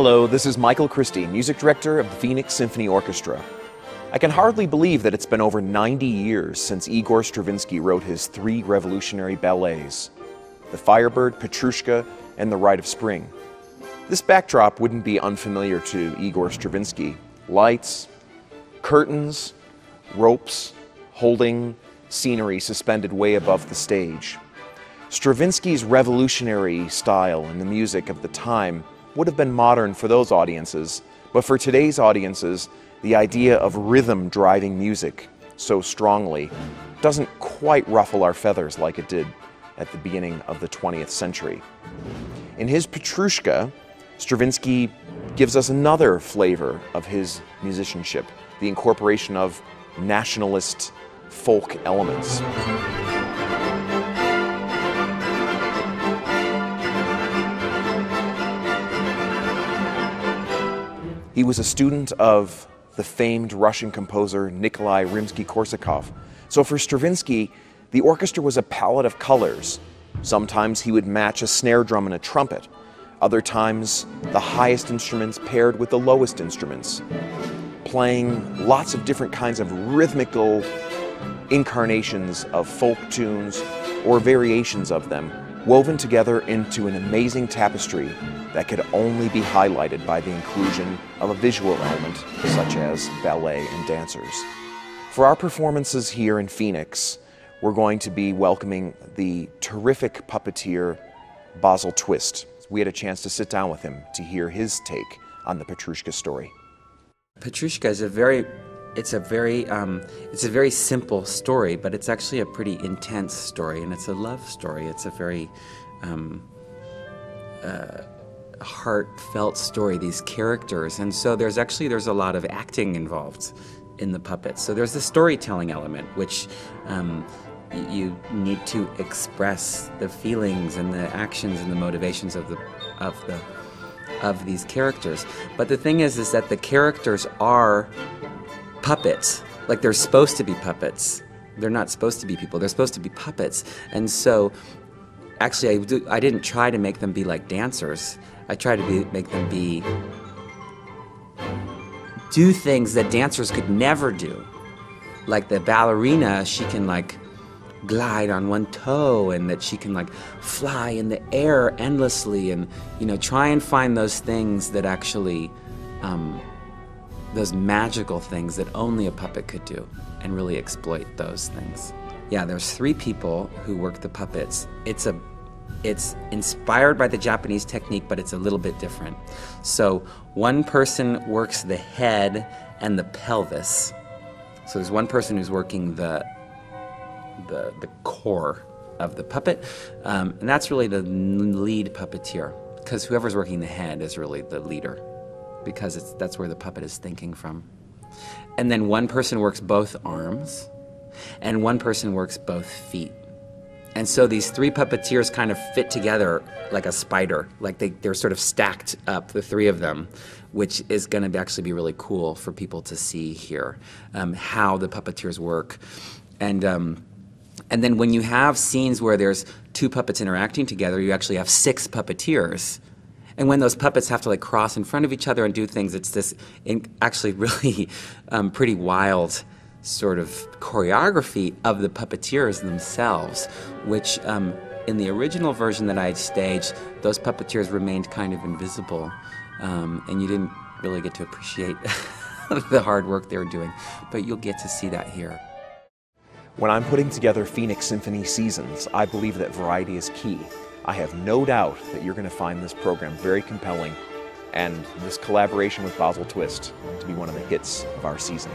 Hello, this is Michael Christie, music director of the Phoenix Symphony Orchestra. I can hardly believe that it's been over 90 years since Igor Stravinsky wrote his 3 revolutionary ballets, The Firebird, Petrushka, and The Rite of Spring. This backdrop wouldn't be unfamiliar to Igor Stravinsky. Lights, curtains, ropes, holding scenery suspended way above the stage. Stravinsky's revolutionary style in the music of the time would have been modern for those audiences, but for today's audiences, the idea of rhythm driving music so strongly doesn't quite ruffle our feathers like it did at the beginning of the 20th century. In his Petrushka, Stravinsky gives us another flavor of his musicianship, the incorporation of nationalist folk elements. He was a student of the famed Russian composer Nikolai Rimsky-Korsakov. So for Stravinsky, the orchestra was a palette of colors. Sometimes he would match a snare drum and a trumpet. Other times, the highest instruments paired with the lowest instruments, playing lots of different kinds of rhythmical incarnations of folk tunes or variations of them, woven together into an amazing tapestry that could only be highlighted by the inclusion of a visual element such as ballet and dancers. For our performances here in Phoenix, we're going to be welcoming the terrific puppeteer Basil Twist. We had a chance to sit down with him to hear his take on the Petrushka story. Petrushka is a very simple story, but it's actually a pretty intense story, and it's a love story. It's a very heartfelt story, these characters, and so there's a lot of acting involved in the puppets. So there's the storytelling element, which you need to express the feelings and the actions and the motivations of these characters. But the thing is that the characters are puppets. Like, they're supposed to be puppets. They're not supposed to be people. They're supposed to be puppets. And so, actually, I didn't try to make them be like dancers. I tried to make them do things that dancers could never do. Like the ballerina, she can glide on one toe, and that she can fly in the air endlessly, and try and find those things that actually those magical things that only a puppet could do, and really exploit those things. Yeah, there's 3 people who work the puppets. It's inspired by the Japanese technique, but it's a little bit different. So one person works the head and the pelvis. So there's one person who's working the core of the puppet, and that's really the lead puppeteer, because whoever's working the head is really the leader, because that's where the puppet is thinking from. And then one person works both arms, and one person works both feet. And so these 3 puppeteers kind of fit together like a spider, like they're sort of stacked up, the 3 of them, which is going to actually be really cool for people to see here, how the puppeteers work. And then when you have scenes where there's 2 puppets interacting together, you actually have 6 puppeteers. And when those puppets have to cross in front of each other and do things, it's this actually really pretty wild sort of choreography of the puppeteers themselves, which in the original version that I had staged, those puppeteers remained kind of invisible, and you didn't really get to appreciate the hard work they were doing, but you'll get to see that here. When I'm putting together Phoenix Symphony seasons, I believe that variety is key. I have no doubt that you're going to find this program very compelling, and this collaboration with Basil Twist to be one of the hits of our season.